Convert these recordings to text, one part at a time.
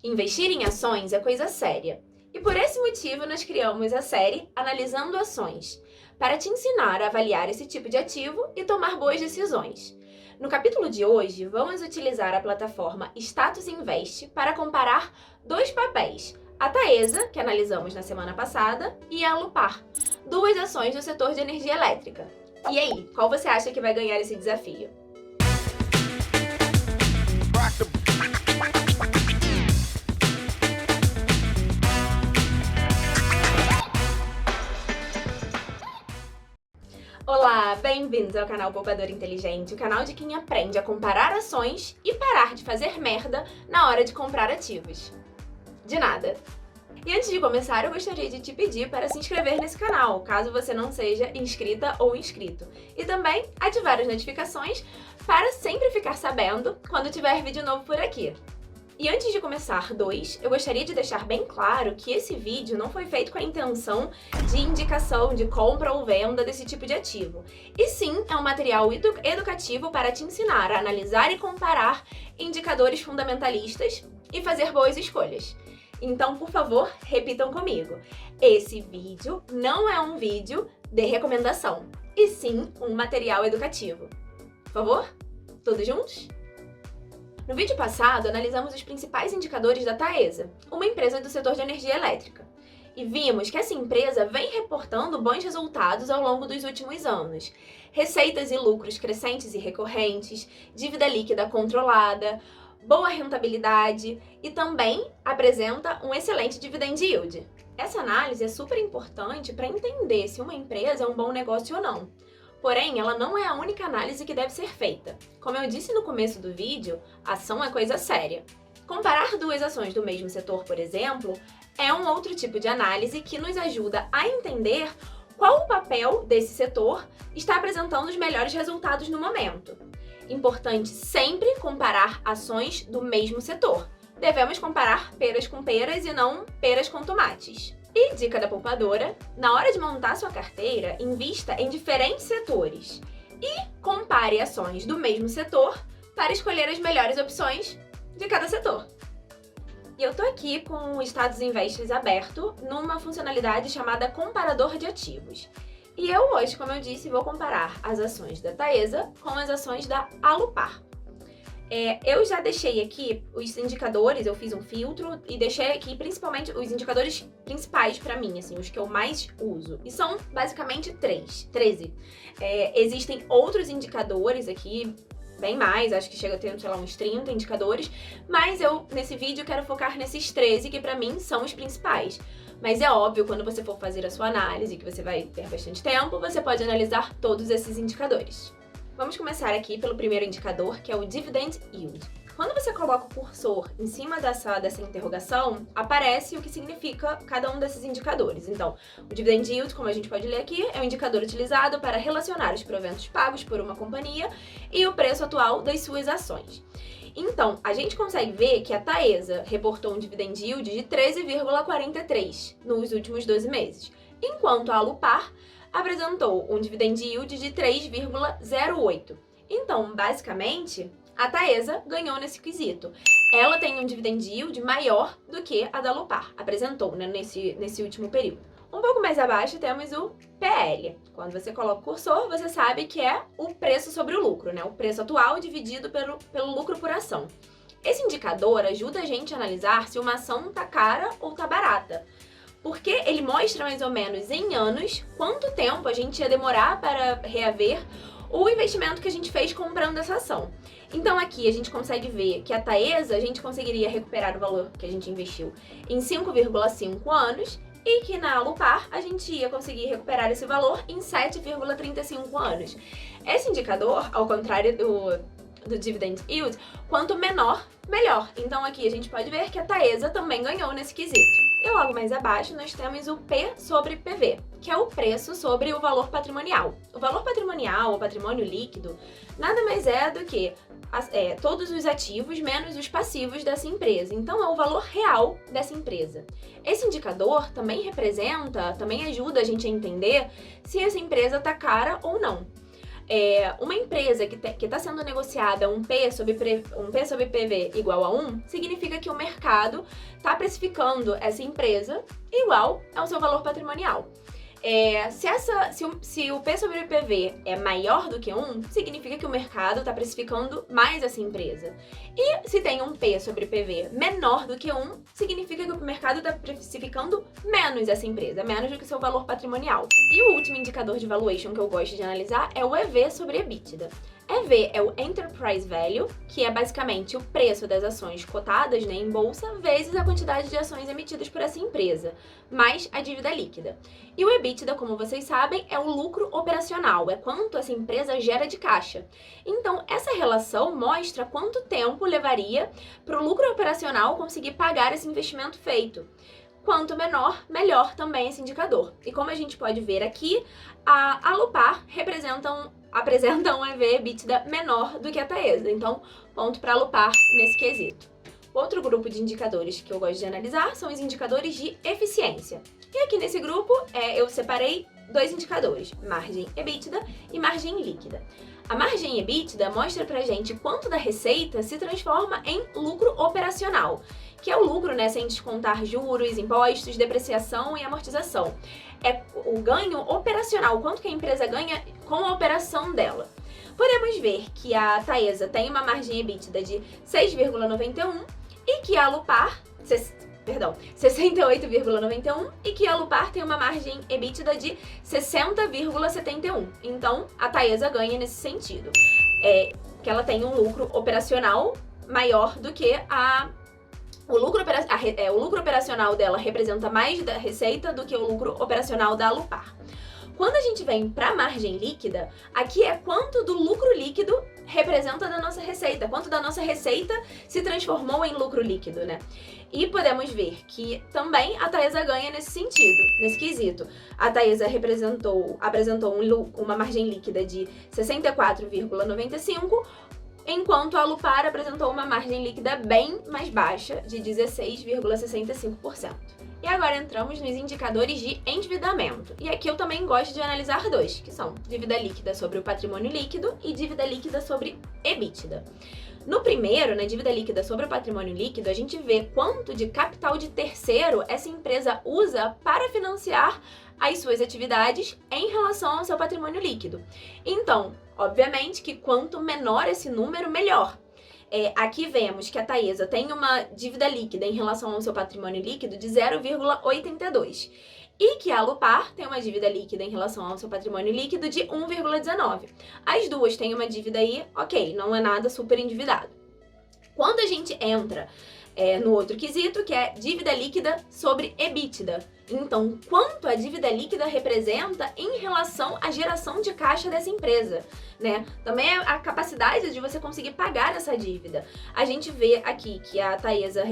Investir em ações é coisa séria. E por esse motivo nós criamos a série Analisando Ações, para te ensinar a avaliar esse tipo de ativo e tomar boas decisões. No capítulo de hoje, vamos utilizar a plataforma Status Invest para comparar dois papéis, a Taesa, que analisamos na semana passada, e a Alupar, duas ações do setor de energia elétrica. E aí, qual você acha que vai ganhar esse desafio? Olá, bem-vindos ao canal Poupador Inteligente, o canal de quem aprende a comparar ações e parar de fazer merda na hora de comprar ativos. De nada! E antes de começar, eu gostaria de te pedir para se inscrever nesse canal, caso você não seja inscrita ou inscrito. E também ativar as notificações para sempre ficar sabendo quando tiver vídeo novo por aqui. E antes de começar eu gostaria de deixar bem claro que esse vídeo não foi feito com a intenção de indicação de compra ou venda desse tipo de ativo. E sim, é um material educativo para te ensinar a analisar e comparar indicadores fundamentalistas e fazer boas escolhas. Então, por favor, repitam comigo. Esse vídeo não é um vídeo de recomendação, e sim um material educativo. Por favor? Todos juntos? No vídeo passado, analisamos os principais indicadores da Taesa, uma empresa do setor de energia elétrica. E vimos que essa empresa vem reportando bons resultados ao longo dos últimos anos. Receitas e lucros crescentes e recorrentes, dívida líquida controlada, boa rentabilidade e também apresenta um excelente dividend yield. Essa análise é super importante para entender se uma empresa é um bom negócio ou não. Porém, ela não é a única análise que deve ser feita. Como eu disse no começo do vídeo, ação é coisa séria. Comparar duas ações do mesmo setor, por exemplo, é um outro tipo de análise que nos ajuda a entender qual o papel desse setor está apresentando os melhores resultados no momento. Importante sempre comparar ações do mesmo setor. Devemos comparar peras com peras e não peras com tomates. E dica da poupadora, na hora de montar sua carteira, invista em diferentes setores e compare ações do mesmo setor para escolher as melhores opções de cada setor. E eu tô aqui com o Status Invest aberto numa funcionalidade chamada Comparador de Ativos. E eu hoje, como eu disse, vou comparar as ações da Taesa com as ações da Alupar. Eu já deixei aqui os indicadores, eu fiz um filtro e deixei aqui principalmente os indicadores principais para mim, assim, os que eu mais uso. E são basicamente 13. Existem outros indicadores aqui, bem mais, acho que chega a ter, sei lá, uns 30 indicadores, mas eu, nesse vídeo, quero focar nesses 13 que pra mim são os principais. Mas é óbvio, quando você for fazer a sua análise, que você vai ter bastante tempo, você pode analisar todos esses indicadores. Vamos começar aqui pelo primeiro indicador, que é o Dividend Yield. Quando você coloca o cursor em cima dessa interrogação, aparece o que significa cada um desses indicadores. Então, o Dividend Yield, como a gente pode ler aqui, é um indicador utilizado para relacionar os proventos pagos por uma companhia e o preço atual das suas ações. Então, a gente consegue ver que a Taesa reportou um Dividend Yield de 13,43 nos últimos 12 meses, enquanto a Alupar apresentou um Dividend Yield de 3,08. Então, basicamente, a Taesa ganhou nesse quesito. Ela tem um Dividend Yield maior do que a da Alupar, apresentou, né, nesse último período. Um pouco mais abaixo temos o PL. Quando você coloca o cursor, você sabe que é o preço sobre o lucro, né? O preço atual dividido pelo lucro por ação. Esse indicador ajuda a gente a analisar se uma ação tá cara ou tá barata, porque ele mostra mais ou menos em anos quanto tempo a gente ia demorar para reaver o investimento que a gente fez comprando essa ação. Então aqui a gente consegue ver que a Taesa a gente conseguiria recuperar o valor que a gente investiu em 5,5 anos e que na Alupar a gente ia conseguir recuperar esse valor em 7,35 anos. Esse indicador, ao contrário do Dividend Yield, quanto menor, melhor. Então aqui a gente pode ver que a Taesa também ganhou nesse quesito. E logo mais abaixo nós temos o P sobre PV, que é o preço sobre o valor patrimonial. O valor patrimonial, o patrimônio líquido, nada mais é do que todos os ativos menos os passivos dessa empresa. Então é o valor real dessa empresa. Esse indicador também ajuda a gente a entender se essa empresa está cara ou não. Uma empresa que está sendo negociada um P sobre PV igual a 1, significa que o mercado está precificando essa empresa igual ao seu valor patrimonial. Se o P sobre PV é maior do que 1, significa que o mercado está precificando mais essa empresa. E se tem um P sobre PV menor do que 1, significa que o mercado está precificando menos essa empresa, menos do que seu valor patrimonial. E o último indicador de valuation que eu gosto de analisar é o EV sobre EBITDA. EV é o Enterprise Value, que é basicamente o preço das ações cotadas, né, em bolsa, vezes a quantidade de ações emitidas por essa empresa, mais a dívida líquida. E o EBITDA, como vocês sabem, é o lucro operacional, é quanto essa empresa gera de caixa. Então, essa relação mostra quanto tempo levaria para o lucro operacional conseguir pagar esse investimento feito. Quanto menor, melhor também esse indicador. E como a gente pode ver aqui, a Alupar apresenta um EV/EBITDA menor do que a Taesa. Então, ponto para a Alupar nesse quesito. Outro grupo de indicadores que eu gosto de analisar são os indicadores de eficiência. E aqui nesse grupo, eu separei dois indicadores, margem EBITDA e margem líquida. A margem EBITDA mostra pra gente quanto da receita se transforma em lucro operacional, que é o lucro, né, sem descontar juros, impostos, depreciação e amortização. É o ganho operacional, quanto que a empresa ganha com a operação dela. Podemos ver que a Taesa tem uma margem EBITDA de 6,91 e que a Alupar, 68,91 e que a Alupar tem uma margem EBITDA de 60,71. Então, a Taesa ganha nesse sentido. Que ela tem um lucro operacional maior do que o lucro operacional dela representa mais da receita do que o lucro operacional da Alupar. Quando a gente vem para a margem líquida, aqui é quanto do lucro líquido representa da nossa receita, quanto da nossa receita se transformou em lucro líquido, né? E podemos ver que também a Taesa ganha nesse sentido, nesse quesito. A Taesa apresentou uma margem líquida de 64,95%, enquanto a Alupar apresentou uma margem líquida bem mais baixa, de 16,65%. E agora entramos nos indicadores de endividamento. E aqui eu também gosto de analisar dois, que são dívida líquida sobre o patrimônio líquido e dívida líquida sobre EBITDA. No primeiro, na dívida líquida sobre o patrimônio líquido, a gente vê quanto de capital de terceiro essa empresa usa para financiar as suas atividades em relação ao seu patrimônio líquido. Então, obviamente que quanto menor esse número, melhor. Aqui vemos que a Taesa tem uma dívida líquida em relação ao seu patrimônio líquido de 0,82 e que a Alupar tem uma dívida líquida em relação ao seu patrimônio líquido de 1,19. As duas têm uma dívida aí, ok, não é nada super endividado. Quando a gente entra no outro quesito, que é dívida líquida sobre EBITDA. Então, quanto a dívida líquida representa em relação à geração de caixa dessa empresa, né? Também é a capacidade de você conseguir pagar essa dívida. A gente vê aqui que a Taesa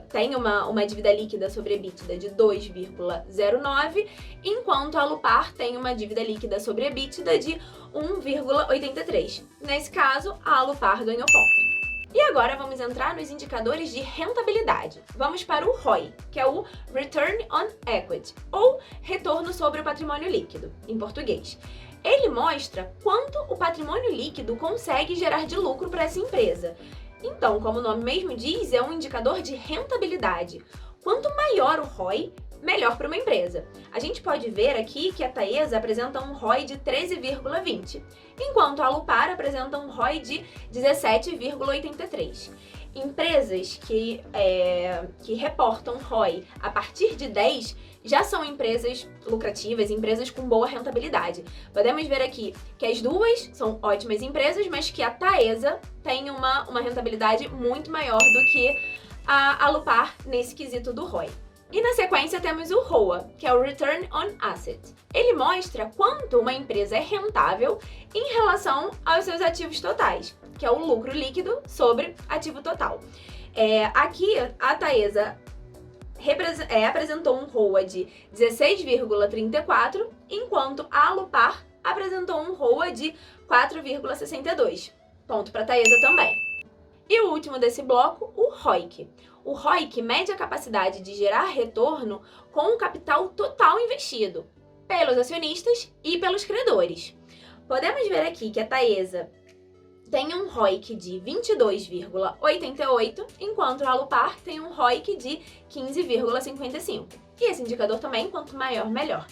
tem uma dívida líquida sobre EBITDA de 2,09, enquanto a Alupar tem uma dívida líquida sobre EBITDA de 1,83. Nesse caso, a Alupar ganhou ponto. E agora vamos entrar nos indicadores de rentabilidade. Vamos para o ROI, que é o Return on Equity, ou retorno sobre o patrimônio líquido, em português. Ele mostra quanto o patrimônio líquido consegue gerar de lucro para essa empresa. Então, como o nome mesmo diz, é um indicador de rentabilidade. Quanto maior o ROI, melhor para uma empresa. A gente pode ver aqui que a Taesa apresenta um ROI de 13,20, enquanto a Alupar apresenta um ROI de 17,83. Empresas que reportam ROI a partir de 10 já são empresas lucrativas, empresas com boa rentabilidade. Podemos ver aqui que as duas são ótimas empresas, mas que a Taesa tem uma rentabilidade muito maior do que a Alupar nesse quesito do ROI. E na sequência temos o ROA, que é o Return on Asset. Ele mostra quanto uma empresa é rentável em relação aos seus ativos totais, que é o lucro líquido sobre ativo total. Aqui a Taesa apresentou um ROA de 16,34, enquanto a Alupar apresentou um ROA de 4,62. Ponto para a Taesa também. E o último desse bloco, o ROIC. O ROIC mede a capacidade de gerar retorno com o capital total investido pelos acionistas e pelos credores. Podemos ver aqui que a Taesa tem um ROIC de 22,88, enquanto a Alupar tem um ROIC de 15,55. E esse indicador também, quanto maior, melhor.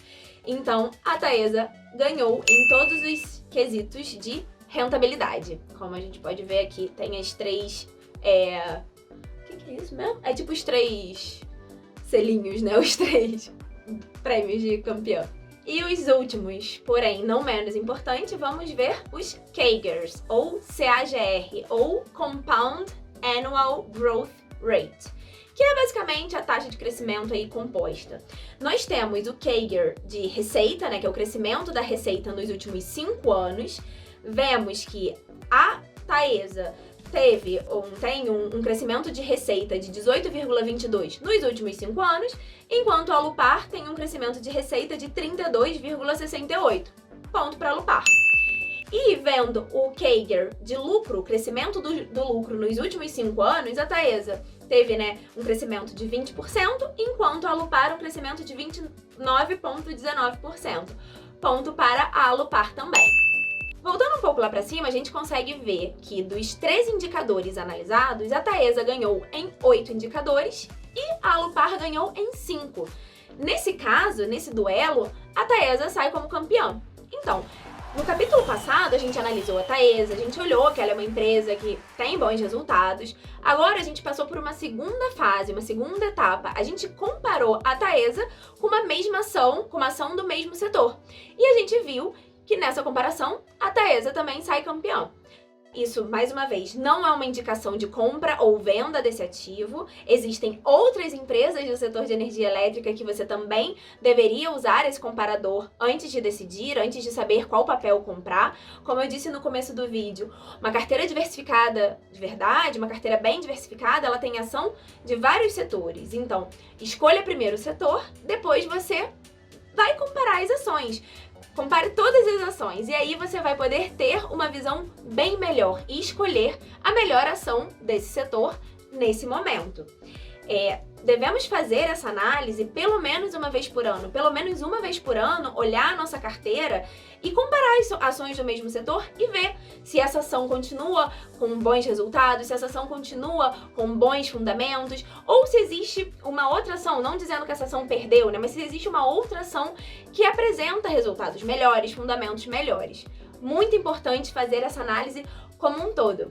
Então, a Taesa ganhou em todos os quesitos de rentabilidade. Como a gente pode ver aqui, tem as três... O que é isso mesmo? É tipo os 3 selinhos, né? Os 3 prêmios de campeã. E os últimos, porém não menos importante, vamos ver os CAGRs, ou CAGR, ou Compound Annual Growth Rate, que é basicamente a taxa de crescimento aí composta. Nós temos o CAGR de receita, né, que é o crescimento da receita nos últimos 5 anos. Vemos que a Taesa tem um crescimento de receita de 18,22 nos últimos 5 anos, enquanto a Alupar tem um crescimento de receita de 32,68. Ponto para a Alupar. E vendo o CAGR de lucro, o crescimento do lucro nos últimos 5 anos, a Taesa teve, né, um crescimento de 20%, enquanto a Alupar um crescimento de 29,19%. Ponto para a Alupar também. Voltando um pouco lá pra cima, a gente consegue ver que dos 13 indicadores analisados, a Taesa ganhou em 8 indicadores e a Alupar ganhou em 5. Nesse caso, nesse duelo, a Taesa sai como campeã. Então, no capítulo passado, a gente analisou a Taesa, a gente olhou que ela é uma empresa que tem bons resultados. Agora, a gente passou por uma segunda fase, uma segunda etapa. A gente comparou a Taesa com uma mesma ação, com uma ação do mesmo setor. E a gente viu que nessa comparação, a Taesa também sai campeã. Isso, mais uma vez, não é uma indicação de compra ou venda desse ativo. Existem outras empresas do setor de energia elétrica que você também deveria usar esse comparador antes de decidir, antes de saber qual papel comprar. Como eu disse no começo do vídeo, uma carteira diversificada de verdade, uma carteira bem diversificada, ela tem ação de vários setores. Então, escolha primeiro o setor, depois você vai comparar as ações. Compare todas as ações e aí você vai poder ter uma visão bem melhor e escolher a melhor ação desse setor nesse momento. Devemos fazer essa análise pelo menos uma vez por ano. Pelo menos uma vez por ano, olhar a nossa carteira e comparar as ações do mesmo setor e ver se essa ação continua com bons resultados, se essa ação continua com bons fundamentos, ou se existe uma outra ação, não dizendo que essa ação perdeu, né? Mas se existe uma outra ação que apresenta resultados melhores, fundamentos melhores. Muito importante fazer essa análise como um todo.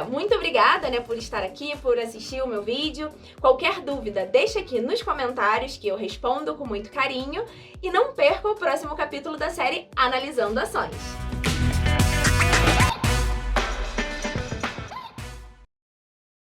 Muito obrigada, né, por estar aqui, por assistir o meu vídeo. Qualquer dúvida, deixa aqui nos comentários que eu respondo com muito carinho. E não perca o próximo capítulo da série Analisando Ações.